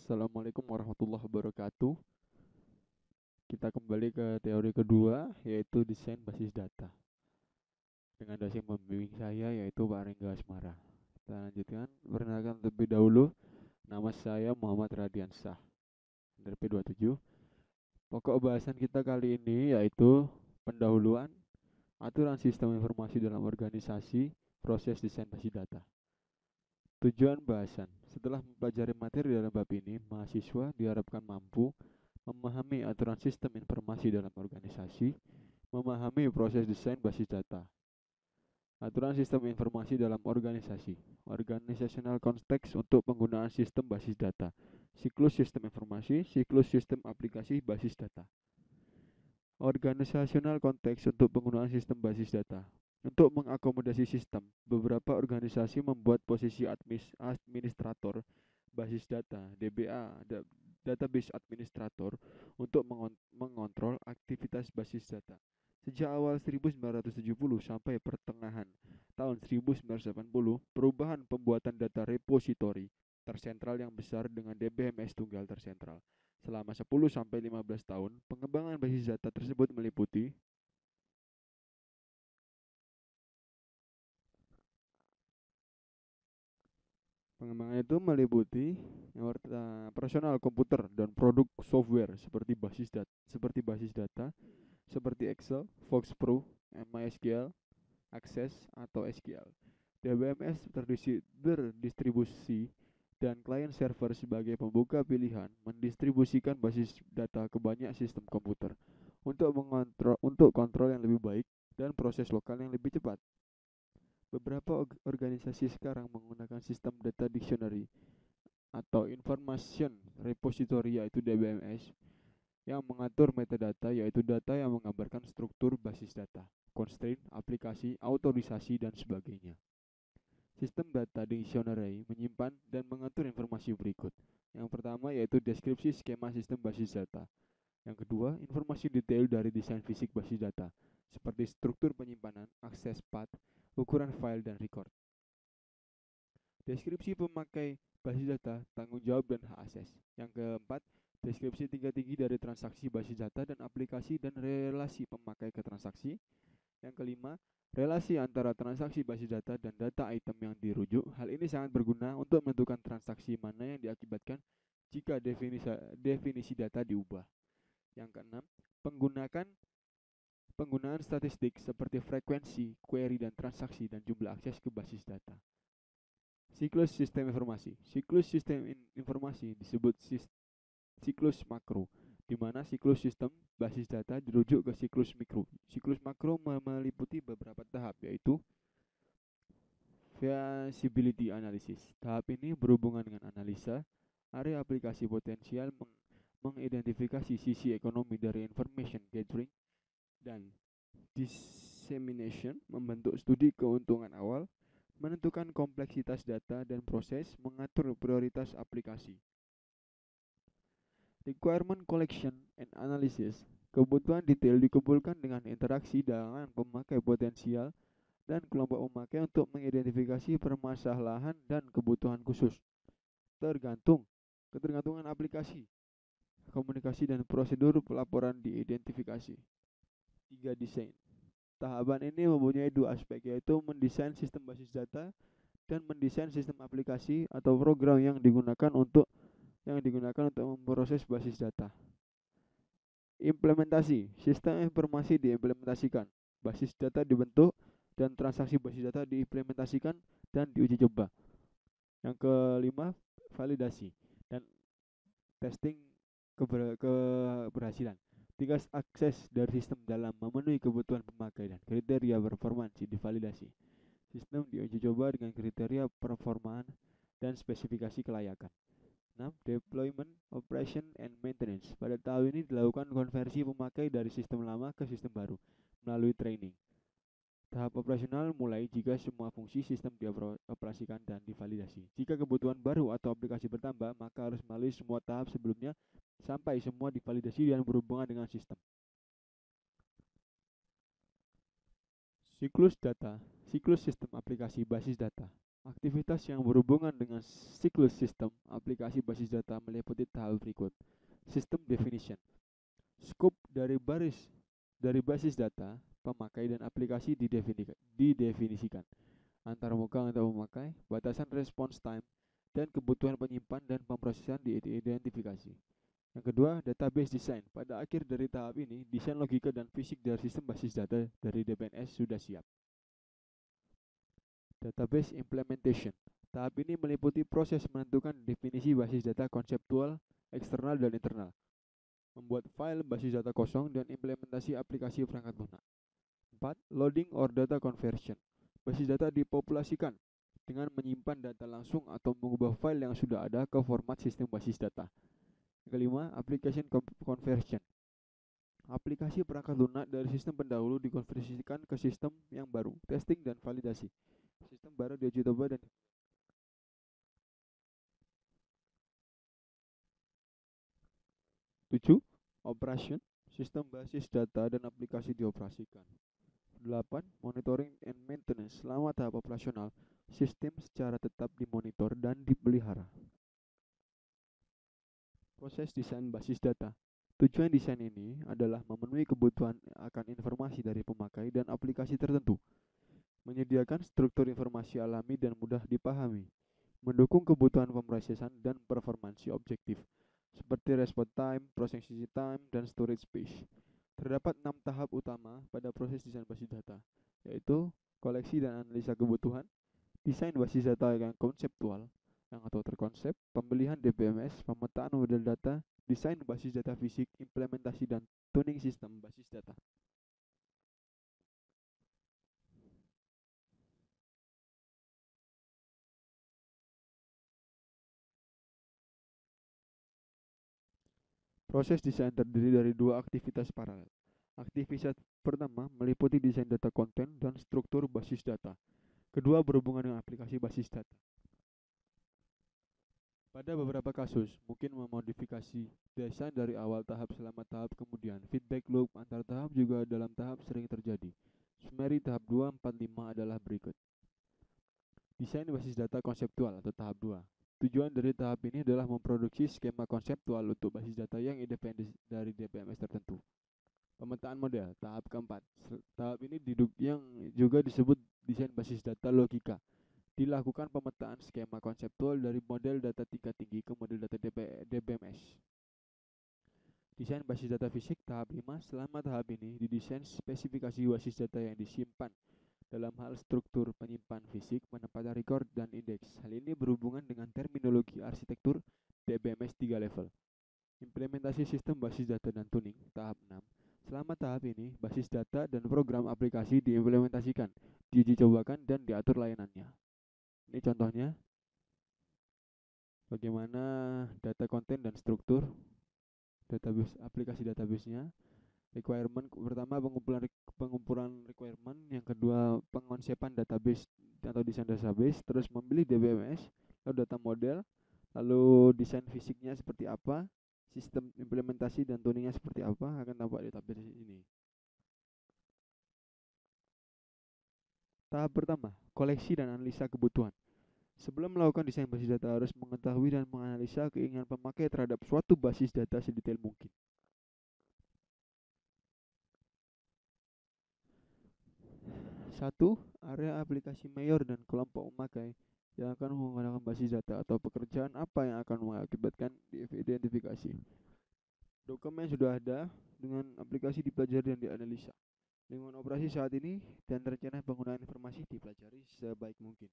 Assalamualaikum warahmatullahi wabarakatuh. Kita kembali ke teori kedua, yaitu desain basis data. Dengan dosen pembimbing saya, yaitu Pak Rengga Asmara. Kita lanjutkan, perkenalkan terlebih dahulu. Nama saya Muhammad Radiansah, dari P27. Pokok bahasan kita kali ini yaitu pendahuluan, aturan sistem informasi dalam organisasi, proses desain basis data. Tujuan bahasan, setelah mempelajari materi dalam bab ini, mahasiswa diharapkan mampu memahami aturan sistem informasi dalam organisasi, memahami proses desain basis data. Aturan sistem informasi dalam organisasi, organizational context untuk penggunaan sistem basis data, siklus sistem informasi, siklus sistem aplikasi basis data. Organizational konteks untuk penggunaan sistem basis data. Untuk mengakomodasi sistem, beberapa organisasi membuat posisi administrator basis data (DBA) database administrator untuk mengontrol aktivitas basis data. Sejak awal 1970 sampai pertengahan tahun 1980, perubahan pembuatan data repository tersentral yang besar dengan DBMS tunggal tersentral. Selama 10-15 tahun, pengembangan basis data tersebut meliputi yang personal komputer dan produk software seperti basis data, seperti Excel, FoxPro, MySQL, Access atau SQL. DBMS terdistribusi dan klien server sebagai pembuka pilihan mendistribusikan basis data ke banyak sistem komputer untuk kontrol yang lebih baik dan proses lokal yang lebih cepat. Beberapa organisasi sekarang menggunakan sistem data dictionary atau information repository yaitu DBMS yang mengatur metadata yaitu data yang menggambarkan struktur basis data, constraint, aplikasi, autorisasi, dan sebagainya. Sistem data dictionary menyimpan dan mengatur informasi berikut. Yang pertama yaitu deskripsi skema sistem basis data. Yang kedua, informasi detail dari desain fisik basis data, seperti struktur penyimpanan, akses path, ukuran file, dan record. Deskripsi pemakai basis data, tanggung jawab, dan hak akses. Yang keempat, deskripsi tingkat tinggi dari transaksi basis data dan aplikasi dan relasi pemakai ke transaksi. Yang kelima, relasi antara transaksi basis data dan data item yang dirujuk. Hal ini sangat berguna untuk menentukan transaksi mana yang diakibatkan jika definisi data diubah. Yang keenam, penggunaan statistik seperti frekuensi, query, dan transaksi dan jumlah akses ke basis data. Siklus sistem informasi. Siklus sistem informasi disebut siklus makro, di mana siklus sistem basis data dirujuk ke siklus mikro. Siklus makro meliputi beberapa tahap, yaitu feasibility analysis. Tahap ini berhubungan dengan analisa area aplikasi potensial, mengidentifikasi sisi ekonomi dari information gathering dan dissemination, membentuk studi keuntungan awal, menentukan kompleksitas data dan proses, mengatur prioritas aplikasi. Requirement collection and analysis. Kebutuhan detail dikumpulkan dengan interaksi dengan pemakai potensial dan kelompok pemakai untuk mengidentifikasi permasalahan dan kebutuhan khusus. Ketergantungan aplikasi, komunikasi dan prosedur pelaporan diidentifikasi. 3. Desain. Tahapan ini mempunyai dua aspek, yaitu mendesain sistem basis data dan mendesain sistem aplikasi atau program yang digunakan untuk memproses basis data. Implementasi. Sistem informasi diimplementasikan, basis data dibentuk, dan transaksi basis data diimplementasikan dan diuji coba. Yang kelima, validasi dan testing keberhasilan. Tingkat akses dari sistem dalam memenuhi kebutuhan pemakai dan kriteria performansi divalidasi. Sistem diuji coba dengan kriteria performaan dan spesifikasi kelayakan. 6. Deployment, Operation, and Maintenance. Pada tahap ini dilakukan konversi pemakai dari sistem lama ke sistem baru melalui training. Tahap operasional mulai jika semua fungsi sistem dioperasikan dan divalidasi. Jika kebutuhan baru atau aplikasi bertambah, maka harus melalui semua tahap sebelumnya sampai semua divalidasi dan berhubungan dengan sistem. Siklus data, siklus sistem aplikasi basis data. Aktivitas yang berhubungan dengan siklus sistem aplikasi basis data meliputi tahap berikut. Sistem definition. Scope dari basis data, pemakai dan aplikasi didefinisikan. Antarmuka untuk memakai, batasan response time, dan kebutuhan penyimpan dan pemrosesan diidentifikasi. Yang kedua, database design. Pada akhir dari tahap ini, desain logika dan fisik dari sistem basis data dari DBMS sudah siap. Database implementation. Tahap ini meliputi proses menentukan definisi basis data konseptual, eksternal, dan internal, membuat file basis data kosong, dan implementasi aplikasi perangkat lunak. 4. Loading or data conversion. Basis data dipopulasikan dengan menyimpan data langsung atau mengubah file yang sudah ada ke format sistem basis data. Yang kelima, application conversion. Aplikasi perangkat lunak dari sistem pendahulu dikonversikan ke sistem yang baru, testing dan validasi. Sistem baru diuji coba dan 7. Operation. Sistem basis data dan aplikasi dioperasikan. 8. Monitoring and maintenance. Selama tahap operasional, sistem secara tetap dimonitor dan dipelihara. Proses desain basis data. Tujuan desain ini adalah memenuhi kebutuhan akan informasi dari pemakai dan aplikasi tertentu, menyediakan struktur informasi alami dan mudah dipahami, mendukung kebutuhan pemrosesan dan performansi objektif, seperti response time, processing time, dan storage space. Terdapat 6 tahap utama pada proses desain basis data, yaitu koleksi dan analisa kebutuhan, desain basis data yang konseptual, yang atau terkonsep, pembelian DBMS, pemetaan model data, desain basis data fisik, implementasi dan tuning sistem basis data. Proses desain terdiri dari dua aktivitas paralel. Aktivitas pertama meliputi desain data konten dan struktur basis data. Kedua berhubungan dengan aplikasi basis data. Pada beberapa kasus, mungkin memodifikasi desain dari awal tahap selama tahap kemudian. Feedback loop antar tahap juga dalam tahap sering terjadi. Summary tahap 2, 4, 5 adalah berikut. Desain basis data konseptual atau tahap 2. Tujuan dari tahap ini adalah memproduksi skema konseptual untuk basis data yang independen dari DBMS tertentu. Pemetaan model, tahap keempat. Tahap ini yang juga disebut desain basis data logika. Dilakukan pemetaan skema konseptual dari model data tingkat tinggi ke model data DBMS. Desain basis data fisik tahap 5. Selama tahap ini, didesain spesifikasi basis data yang disimpan dalam hal struktur penyimpan fisik, penempatan record, dan indeks. Hal ini berhubungan dengan terminologi arsitektur DBMS 3 level. Implementasi sistem basis data dan tuning tahap 6. Selama tahap ini, basis data dan program aplikasi diimplementasikan, diuji cobakan, dan diatur layanannya. Ini contohnya bagaimana data konten dan struktur database aplikasi database-nya. Requirement pertama pengumpulan requirement, yang kedua pengonsepan database atau desain database, terus memilih DBMS, lalu data model, lalu desain fisiknya seperti apa, sistem implementasi dan tuningnya seperti apa akan tampak di tabel ini. Tahap pertama, koleksi dan analisa kebutuhan. Sebelum melakukan desain basis data harus mengetahui dan menganalisa keinginan pemakai terhadap suatu basis data sedetail mungkin. 1. Area aplikasi mayor dan kelompok pemakai yang akan menggunakan basis data atau pekerjaan apa yang akan mengakibatkan identifikasi. Dokumen sudah ada dengan aplikasi dipelajari dan dianalisa. Lingkungan operasi saat ini dan rencana penggunaan informasi dipelajari sebaik mungkin.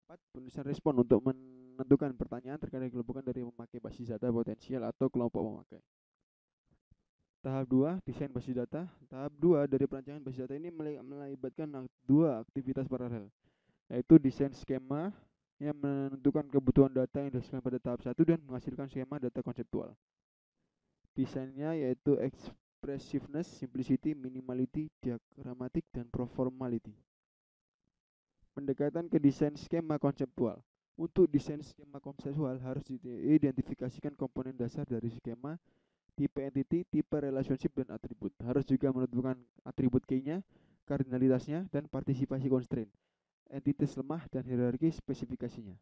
4. Penulisan respon untuk menentukan pertanyaan terkait kelompokan dari memakai basis data potensial atau kelompok pemakai. Tahap 2, desain basis data. Tahap 2 dari perancangan basis data ini melibatkan dua aktivitas paralel, yaitu desain skema yang menentukan kebutuhan data yang dihasilkan pada tahap 1 dan menghasilkan skema data konseptual. Desainnya yaitu expressiveness, simplicity, minimality, diagrammatic, dan performality. Pendekatan ke desain skema konseptual. Untuk desain skema konseptual harus diidentifikasikan komponen dasar dari skema, tipe entity, tipe relationship, dan atribut. Harus juga menentukan atribut key-nya, kardinalitasnya, dan partisipasi constraint. entitas lemah, dan hierarki spesifikasinya.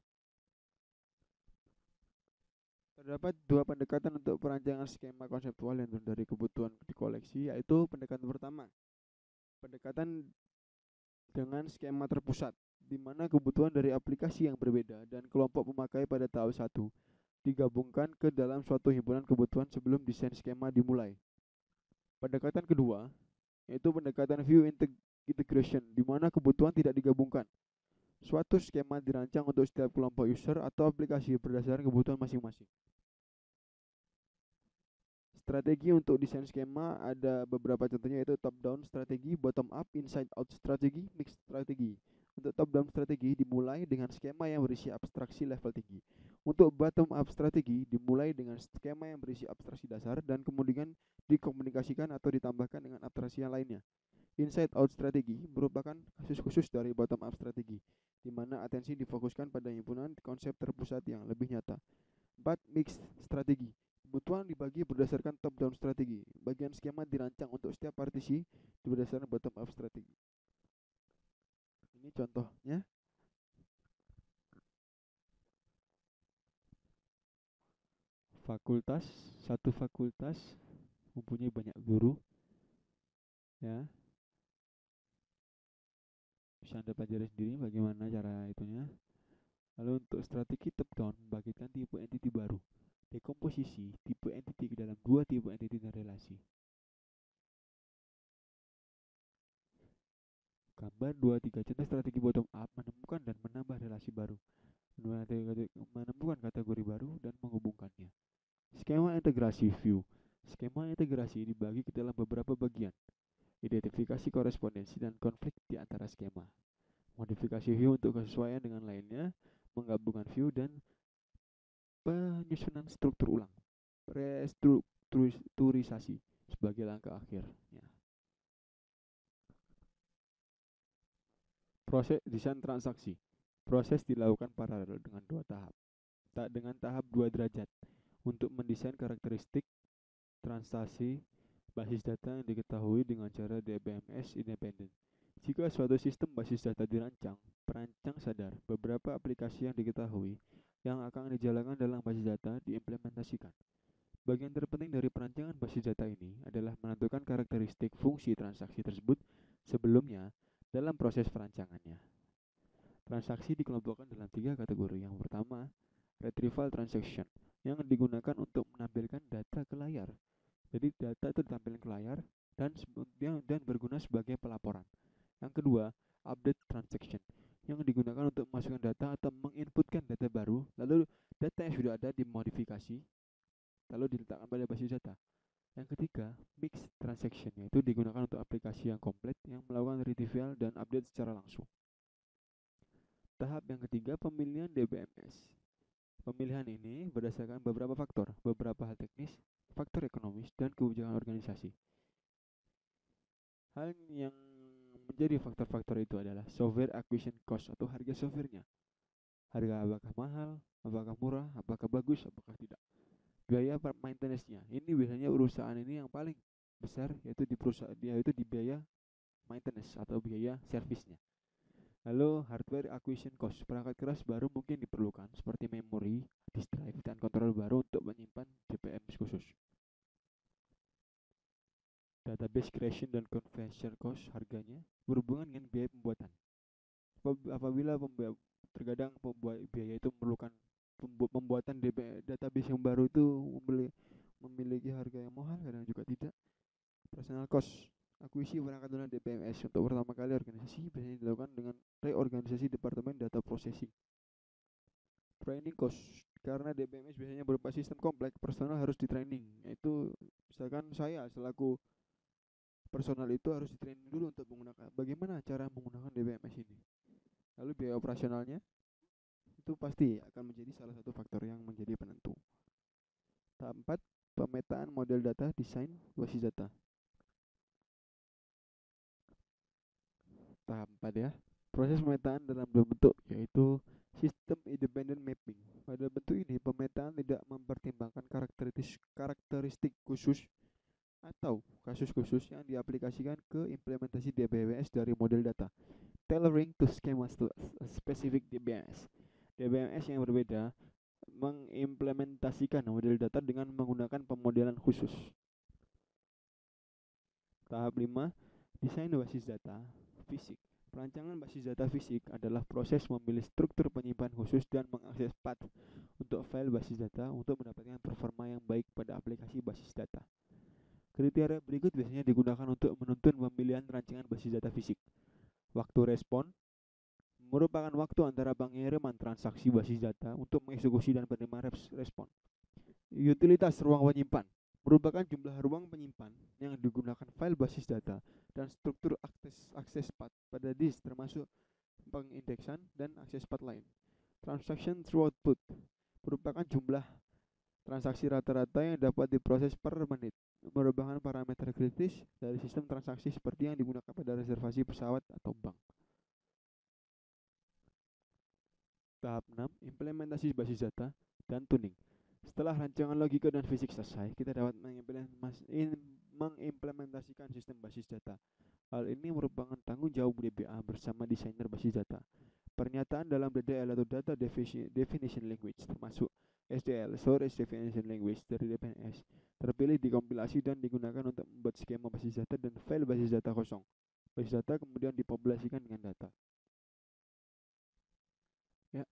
Terdapat dua pendekatan untuk perancangan skema konseptual yang dari kebutuhan di koleksi, yaitu pendekatan pertama, pendekatan dengan skema terpusat, di mana kebutuhan dari aplikasi yang berbeda dan kelompok pemakai pada tahap satu digabungkan ke dalam suatu himpunan kebutuhan sebelum desain skema dimulai. Pendekatan kedua, yaitu pendekatan view integration, di mana kebutuhan tidak digabungkan. Suatu skema dirancang untuk setiap kelompok user atau aplikasi berdasarkan kebutuhan masing-masing. Strategi untuk desain skema ada beberapa contohnya, yaitu top down strategi, bottom up, inside out strategi, mixed strategi. Untuk top down strategi dimulai dengan skema yang berisi abstraksi level tinggi. Untuk bottom up strategi dimulai dengan skema yang berisi abstraksi dasar dan kemudian dikomunikasikan atau ditambahkan dengan abstraksi yang lainnya. Inside out strategi merupakan kasus khusus dari bottom up strategi, di mana atensi difokuskan pada himpunan konsep terpusat yang lebih nyata. 4. Mixed strategi. Kebutuhan dibagi berdasarkan top-down strategi. Bagian skema dirancang untuk setiap partisi berdasarkan bottom-up strategi. Ini contohnya. Fakultas, satu fakultas mempunyai banyak guru. Ya, bisa Anda pelajari sendiri bagaimana cara itunya. Lalu untuk strategi top-down, membagikan tipe entity baru. Dekomposisi tipe entity ke dalam dua tipe entity dan relasi. Gambar 2-3 contoh strategi bottom up menemukan dan menambah relasi baru, menemukan kategori baru dan menghubungkannya. Skema integrasi view. Skema integrasi dibagi ke dalam beberapa bagian. Identifikasi korespondensi dan konflik di antara skema. Modifikasi view untuk kesesuaian dengan lainnya, menggabungkan view dan penyusunan struktur ulang. Restrukturisasi sebagai langkah akhir. Ya. Proses desain transaksi. Proses dilakukan paralel dengan dua tahap. Dengan tahap 2 derajat untuk mendesain karakteristik transaksi basis data yang diketahui dengan cara DBMS independen. Jika suatu sistem basis data dirancang, perancang sadar beberapa aplikasi yang diketahui yang akan dijalankan dalam basis data diimplementasikan. Bagian terpenting dari perancangan basis data ini adalah menentukan karakteristik fungsi transaksi tersebut sebelumnya dalam proses perancangannya. Transaksi dikelompokkan dalam tiga kategori. Yang pertama, retrieval transaction, yang digunakan untuk menampilkan data ke layar. Jadi data itu ditampilkan ke layar dan berguna sebagai pelaporan. Yang kedua, update transaction, yang digunakan untuk memasukkan data atau menginputkan data baru, lalu data yang sudah ada dimodifikasi, lalu diletakkan pada basis data. Yang ketiga, mixed transaction, yaitu digunakan untuk aplikasi yang komplit yang melakukan retrieval dan update secara langsung. Tahap yang ketiga, pemilihan DBMS. Pemilihan ini berdasarkan beberapa faktor, beberapa hal teknis, faktor ekonomis, dan kebijakan organisasi. Hal yang menjadi faktor-faktor itu adalah software acquisition cost atau harga softwarenya. Harga apakah mahal, apakah murah, apakah bagus, apakah tidak. Biaya maintenance-nya. Ini biasanya perusahaan ini yang paling besar, yaitu di perusahaan yaitu di biaya maintenance atau biaya servisnya. Lalu hardware acquisition cost, perangkat keras baru mungkin diperlukan seperti memori, disk drive, dan kontrol baru untuk menyimpan DBMS khusus. Database creation dan conversion cost, harganya berhubungan dengan biaya pembuatan. Apabila terkadang biaya itu memerlukan pembuatan database yang baru itu memiliki harga yang mahal, kadang juga tidak. Personal cost, akuisisi perangkat lunak DBMS untuk pertama kali organisasi biasanya dilakukan dengan reorganisasi departemen data processing. Training cost, karena DBMS biasanya berupa sistem kompleks, personal harus ditraining. Yaitu misalkan saya selaku personal itu harus ditraining dulu untuk menggunakan bagaimana cara menggunakan DBMS ini. Lalu biaya operasionalnya itu pasti akan menjadi salah satu faktor yang menjadi penentu. Tahap 4, pemetaan model data, desain basis data. Tahap 4 ya. Proses pemetaan dalam dua bentuk, yaitu sistem independent mapping. Pada bentuk ini, pemetaan tidak mempertimbangkan karakteristik khusus atau kasus khusus yang diaplikasikan ke implementasi DBMS dari model data. tailoring to schemas to a specific DBMS. DBMS yang berbeda mengimplementasikan model data dengan menggunakan pemodelan khusus. Tahap 5, desain basis data fisik. Perancangan basis data fisik adalah proses memilih struktur penyimpan khusus dan mengakses path untuk file basis data untuk mendapatkan performa yang baik pada aplikasi basis data. Kriteria berikut biasanya digunakan untuk menuntun pemilihan rancangan basis data fisik. Waktu respon merupakan waktu antara pengiriman transaksi basis data untuk mengeksekusi dan penerima respon. Utilitas ruang penyimpan merupakan jumlah ruang penyimpan yang digunakan file basis data dan struktur akses path pada disk termasuk pengindeksan dan akses path lain. Transaction throughput merupakan jumlah transaksi rata-rata yang dapat diproses per menit, merupakan parameter kritis dari sistem transaksi seperti yang digunakan pada reservasi pesawat atau bank. Tahap 6, implementasi basis data dan tuning. Setelah rancangan logika dan fisik selesai, kita dapat mengimplementasikan sistem basis data. Hal ini merupakan tanggung jawab DBA bersama desainer basis data. Pernyataan dalam DDL atau Data Definition Language termasuk SDL, Storage Definition Language dari DPNS, terpilih dikompilasi dan digunakan untuk membuat skema basis data dan file basis data kosong. Basis data kemudian dipopulasikan dengan data. Ya,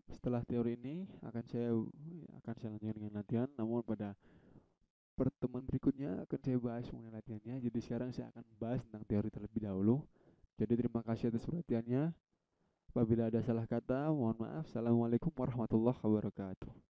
setelah teori ini akan saya lanjutkan dengan latihan, namun pada pertemuan berikutnya akan saya bahas mengenai latihannya. Jadi sekarang saya akan bahas tentang teori terlebih dahulu. Jadi terima kasih atas perhatiannya. Apabila ada salah kata, mohon maaf. Assalamualaikum warahmatullahi wabarakatuh.